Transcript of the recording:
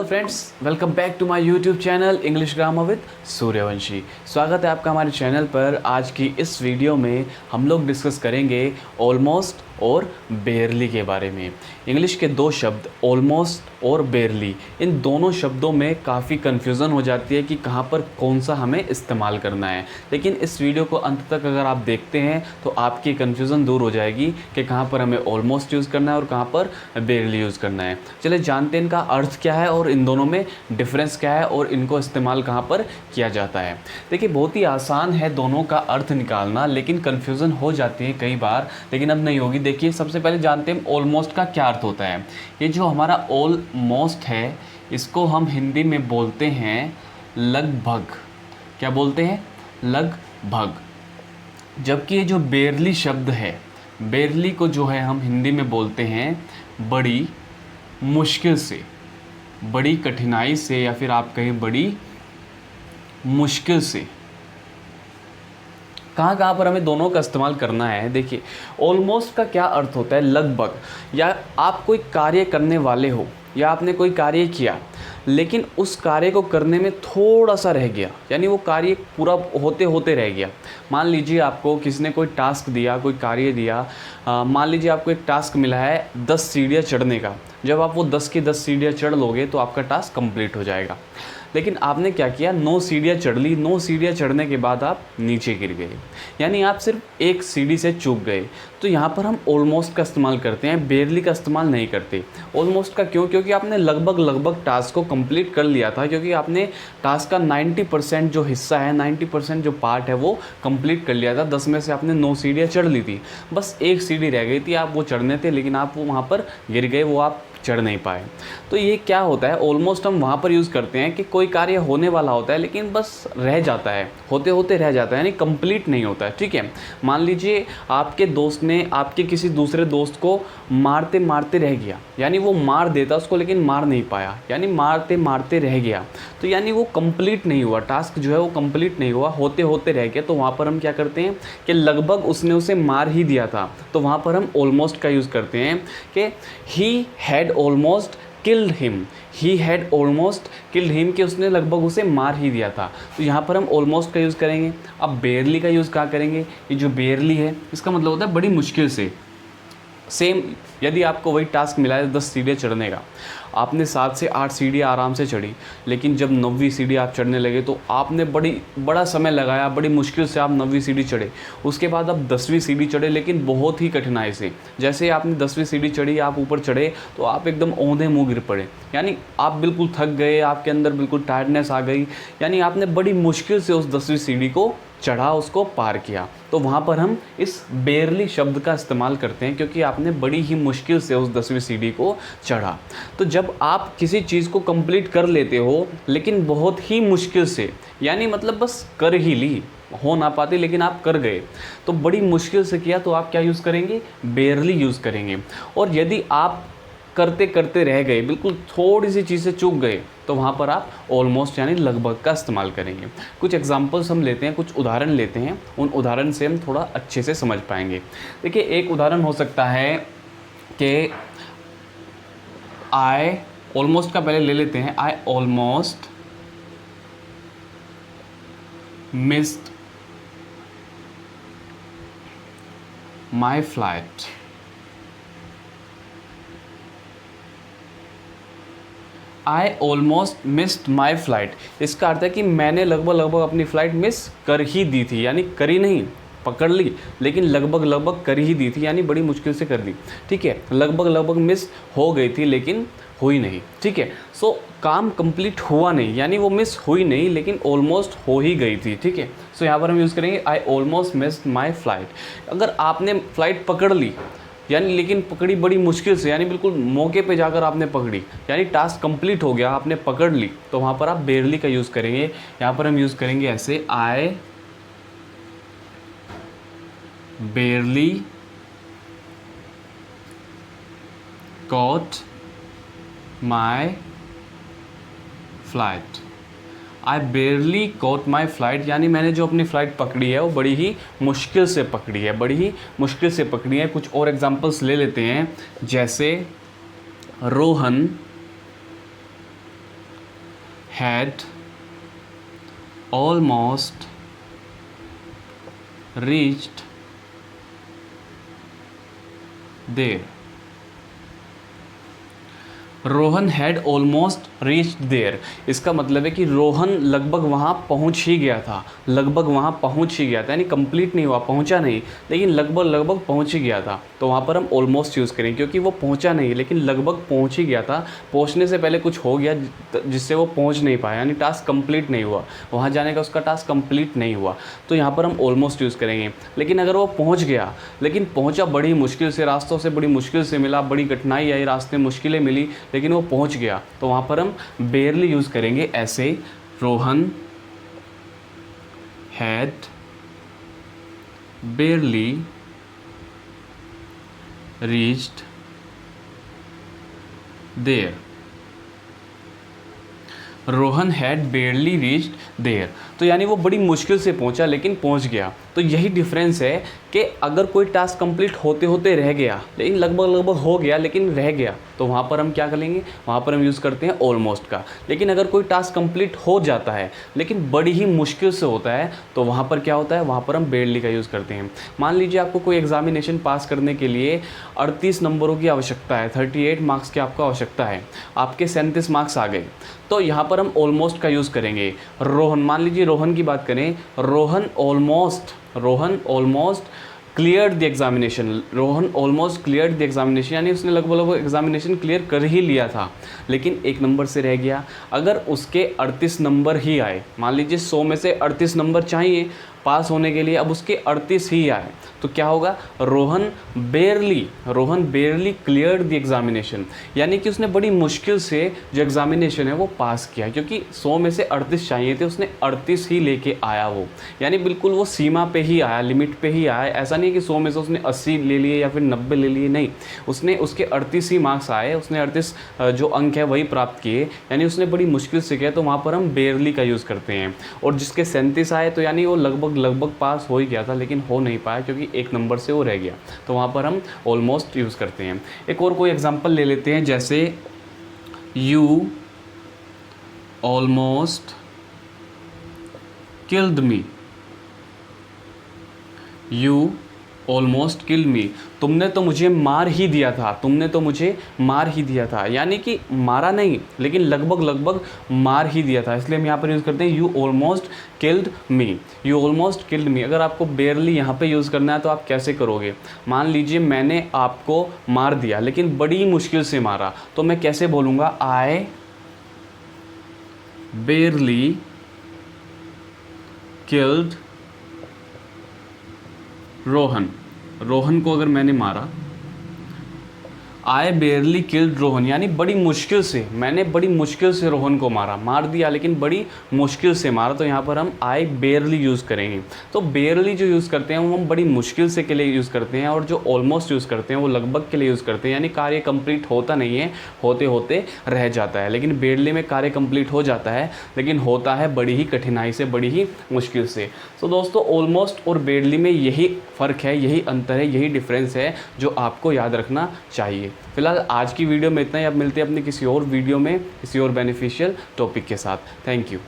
Friends, welcome back to my YouTube channel English grammar with Suryavanshi. स्वागत है आपका हमारे चैनल पर। आज की इस वीडियो में हम लोग डिस्कस करेंगे ऑलमोस्ट और बेयरली के बारे में। इंग्लिश के दो शब्द ऑलमोस्ट और बेयरली, इन दोनों शब्दों में काफ़ी कन्फ्यूज़न हो जाती है कि कहाँ पर कौन सा हमें इस्तेमाल करना है। लेकिन इस वीडियो को अंत तक अगर आप देखते हैं तो आपकी कन्फ्यूज़न दूर हो जाएगी कि कहाँ पर हमें ऑलमोस्ट यूज़ करना है और कहाँ पर बेयरली यूज़ करना है। चलिए जानते हैं इनका अर्थ क्या है और इन दोनों में डिफरेंस क्या है और इनको इस्तेमाल कहाँ पर किया जाता है। देखिए, बहुत ही आसान है दोनों का अर्थ निकालना, लेकिन कन्फ्यूज़न हो जाती है कई बार, लेकिन अब नहीं होगी। देखिए, सबसे पहले जानते हैं ऑलमोस्ट का क्या अर्थ होता है। ये जो हमारा ऑलमोस्ट है, इसको हम हिंदी में बोलते हैं लगभग। क्या बोलते हैं? लगभग। जबकि ये जो बेयरली शब्द है, बेयरली को जो है हम हिंदी में बोलते हैं बड़ी मुश्किल से, बड़ी कठिनाई से, या फिर आप कहें बड़ी मुश्किल से। कहाँ कहाँ पर हमें दोनों का इस्तेमाल करना है। देखिए, ऑलमोस्ट का क्या अर्थ होता है? लगभग। या आप कोई कार्य करने वाले हो या आपने कोई कार्य किया लेकिन उस कार्य को करने में थोड़ा सा रह गया, यानी वो कार्य पूरा होते होते रह गया। मान लीजिए आपको किसी ने कोई टास्क दिया, कोई कार्य दिया। मान लीजिए आपको एक टास्क मिला है 10 सीढ़ियाँ चढ़ने का। जब आप वो 10 की 10 सीढ़ियाँ चढ़ लोगे तो आपका टास्क कंप्लीट हो जाएगा। लेकिन आपने क्या किया? 9 सीढ़ियाँ चढ़ ली। 9 सीढ़ियाँ चढ़ने के बाद आप नीचे गिर गए, यानी आप सिर्फ एक सीढ़ी से चूक गए। तो यहाँ पर हम ऑलमोस्ट का इस्तेमाल करते हैं, बेयरली का इस्तेमाल नहीं करते। ऑलमोस्ट का क्यों? क्योंकि आपने लगभग टास्क को कंप्लीट कर लिया था, क्योंकि आपने टास्क का 90% जो हिस्सा है, 90% जो पार्ट है वो कंप्लीट कर लिया था। 10 में से आपने 9 सीढ़ियाँ चढ़ ली थी, बस एक सीढ़ी रह गई थी, आप वो चढ़ने थे, लेकिन आप वो वहाँ पर गिर गए, वो आप चढ़ नहीं पाए। तो ये क्या होता है? ऑलमोस्ट हम वहाँ पर यूज़ करते हैं कि कोई कार्य होने वाला होता है लेकिन बस रह जाता है, होते होते रह जाता है, यानी कंप्लीट नहीं होता है। ठीक है, मान लीजिए आपके दोस्त ने आपके किसी दूसरे दोस्त को मारते मारते रह गया, यानी वो मार देता उसको लेकिन मार नहीं पाया, यानी मारते मारते रह गया। तो यानी वो कंप्लीट नहीं हुआ, टास्क जो है वो कंप्लीट नहीं हुआ, होते होते रह गया। तो वहाँ पर हम क्या करते हैं कि लगभग उसने उसे मार ही दिया था, तो वहाँ पर हम ऑलमोस्ट का यूज़ करते हैं कि he had almost killed him. He had almost killed him, कि उसने लगभग उसे मार ही दिया था। तो यहाँ पर हम ऑलमोस्ट का यूज़ करेंगे। अब बेयरली का यूज़ कहाँ करेंगे? ये जो बेयरली है इसका मतलब होता है बड़ी मुश्किल से। सेम, यदि आपको वही टास्क मिला है 10 सीढ़ियाँ चढ़ने का, आपने 7 से 8 सीढ़ियाँ आराम से चढ़ी, लेकिन जब 9वीं सीढ़ी आप चढ़ने लगे तो आपने बड़ा समय लगाया, बड़ी मुश्किल से आप 9वीं सीढ़ी चढ़े। उसके बाद आप 10वीं सीढ़ी चढ़े, लेकिन बहुत ही कठिनाई से। जैसे ही आपने 10वीं सीढ़ी चढ़ी, आप ऊपर चढ़े तो आप एकदम औंधे मुँह गिर पड़े, यानी आप बिल्कुल थक गए, आपके अंदर बिल्कुल टायर्डनेस आ गई, यानी आपने बड़ी मुश्किल से उस 10वीं सीढ़ी को चढ़ा, उसको पार किया। तो वहाँ पर हम इस बेयरली शब्द का इस्तेमाल करते हैं, क्योंकि आपने बड़ी ही मुश्किल से उस 10वीं सीढ़ी को चढ़ा। तो जब आप किसी चीज़ को कंप्लीट कर लेते हो लेकिन बहुत ही मुश्किल से, यानी मतलब बस कर ही ली, हो ना पाती लेकिन आप कर गए, तो बड़ी मुश्किल से किया, तो आप क्या यूज़ करेंगे? बेयरली यूज़ करेंगे। और यदि आप करते करते रह गए, बिल्कुल थोड़ी सी चीज़ से चूक गए, तो वहाँ पर आप ऑलमोस्ट यानी लगभग का इस्तेमाल करेंगे। कुछ एग्जांपल्स हम लेते हैं, कुछ उदाहरण लेते हैं, उन उदाहरण से हम थोड़ा अच्छे से समझ पाएंगे। देखिए, एक उदाहरण हो सकता है कि आई, ऑलमोस्ट का पहले ले लेते हैं। I almost missed my flight. I almost missed my flight, इसका अर्थ है कि मैंने लगभग अपनी फ़्लाइट मिस कर ही दी थी, यानी करी नहीं, पकड़ ली, लेकिन लगभग कर ही दी थी, यानी बड़ी मुश्किल से कर दी। ठीक है, लगभग मिस हो गई थी लेकिन हुई नहीं। ठीक है, सो काम कंप्लीट हुआ नहीं, यानी वो मिस हुई नहीं लेकिन ऑलमोस्ट हो ही गई थी। ठीक है, सो यहाँ पर हम यूज़ करेंगे I almost missed my flight. अगर आपने फ़्लाइट पकड़ ली, यानी लेकिन पकड़ी बड़ी मुश्किल से, यानी बिल्कुल मौके पे जाकर आपने पकड़ी, यानी टास्क कंप्लीट हो गया, आपने पकड़ ली, तो वहाँ पर आप बेयरली का यूज़ करेंगे। यहाँ पर हम यूज़ करेंगे ऐसे, I barely caught my flight. I barely caught my flight, यानी मैंने जो अपनी फ़्लाइट पकड़ी है वो बड़ी ही मुश्किल से पकड़ी है, बड़ी ही मुश्किल से पकड़ी है। कुछ और एग्जांपल्स ले लेते हैं, जैसे Rohan had almost reached there. Rohan had almost reached there, इसका मतलब है कि रोहन लगभग वहाँ पहुँच ही गया था, लगभग वहाँ पहुँच ही गया था, यानी कंप्लीट नहीं हुआ, पहुँचा नहीं, लेकिन लगभग लगभग पहुँच ही गया था। तो वहाँ पर हम ऑलमोस्ट यूज़ करें, क्योंकि वो पहुँचा नहीं लेकिन लगभग पहुँच ही गया था। पहुँचने से पहले कुछ हो गया जिससे वो पहुँच नहीं पाया, यानी टास्क कंप्लीट नहीं हुआ, वहाँ जाने का उसका टास्क कंप्लीट नहीं हुआ, तो यहाँ पर हम ऑलमोस्ट यूज़ करेंगे। लेकिन अगर वो पहुँच गया, लेकिन पहुँचा बड़ी मुश्किल से, रास्तों से बड़ी मुश्किल से मिला, बड़ी कठिनाई आई, रास्ते में मुश्किलें मिली, लेकिन वो पहुंच गया, तो वहां पर हम बेयरली यूज करेंगे ऐसे, Rohan had barely reached there. Rohan had barely reached there, तो यानी वो बड़ी मुश्किल से पहुंचा लेकिन पहुंच गया। तो यही डिफरेंस है कि अगर कोई टास्क कंप्लीट होते होते रह गया, लेकिन लगभग लगभग हो गया लेकिन रह गया, तो वहाँ पर हम क्या करेंगे, वहाँ पर हम यूज़ करते हैं ऑलमोस्ट का। लेकिन अगर कोई टास्क कंप्लीट हो जाता है लेकिन बड़ी ही मुश्किल से होता है, तो वहाँ पर क्या होता है, वहाँ पर हम बेयरली का यूज़ करते हैं। मान लीजिए आपको कोई एग्जामिनेशन पास करने के लिए 38 नंबरों की आवश्यकता है, 38 मार्क्स की आपको आवश्यकता है, आपके 37 मार्क्स आ गए, तो यहाँ पर हम ऑलमोस्ट का यूज़ करेंगे। रोहन, मान लीजिए रोहन की बात करें, Rohan almost clear the examination, Rohan almost clear the examination, यानी उसने लगभग एग्जामिनेशन क्लियर कर ही लिया था, लेकिन एक नंबर से रह गया। अगर उसके 38 नंबर ही आए, मान लीजिए 100 में से 38 नंबर चाहिए पास होने के लिए, अब उसके 38 ही आए, तो क्या होगा, रोहन बेयरली क्लियर द एग्जामिनेशन, यानी कि उसने बड़ी मुश्किल से जो एग्जामिनेशन है वो पास किया, क्योंकि 100 में से 38 चाहिए थे, उसने 38 ही लेके आया वो, यानी बिल्कुल वो सीमा पे ही आया, लिमिट पे ही आया। ऐसा नहीं कि 100 में से उसने 80 ले लिए या फिर 90 ले लिए, नहीं, उसने उसके 38 ही मार्क्स आए, उसने 38 जो अंक है वही प्राप्त किए, यानी उसने बड़ी मुश्किल से किया, तो वहाँ पर हम बेयरली का यूज़ करते हैं। और जिसके 37 आए, तो यानी वो लगभग पास हो ही गया था, लेकिन हो नहीं पाया क्योंकि एक नंबर से वो रह गया, तो वहाँ पर हम ऑलमोस्ट यूज़ करते हैं। एक और कोई एग्जांपल ले लेते हैं, जैसे you almost killed me, you almost kill me, तुमने तो मुझे मार ही दिया था, यानी कि मारा नहीं लेकिन लगभग मार ही दिया था, इसलिए हम यहाँ पर यूज़ करते हैं यू ऑलमोस्ट किल्ड मी। अगर आपको बेयरली यहाँ पे यूज़ करना है तो आप कैसे करोगे, मान लीजिए मैंने आपको मार दिया लेकिन बड़ी मुश्किल से मारा, तो मैं कैसे बोलूँगा, आई बेयरली किल्ड रोहन को अगर मैंने मारा, आई बेयरली किल्ड रोहन, यानी बड़ी मुश्किल से, मैंने बड़ी मुश्किल से रोहन को मार दिया लेकिन बड़ी मुश्किल से मारा, तो यहाँ पर हम आई बेयरली यूज़ करेंगे। तो बेयरली जो यूज़ करते हैं वो हम बड़ी मुश्किल से के लिए यूज़ करते हैं, और जो ऑलमोस्ट यूज़ करते हैं वो लगभग के लिए यूज़ करते हैं, यानी कार्य कंप्लीट होता नहीं है, होते होते रह जाता है। लेकिन बेयरली में कार्य कंप्लीट हो जाता है, लेकिन होता है बड़ी ही कठिनाई से, बड़ी ही मुश्किल से। तो दोस्तों ऑलमोस्ट और बेयरली में यही फ़र्क है, यही अंतर है, यही डिफरेंस है जो आपको याद रखना चाहिए। फिलहाल आज की वीडियो में इतना ही, अब मिलते हैं अपनी किसी और वीडियो में किसी और बेनिफिशियल टॉपिक के साथ। Thank you.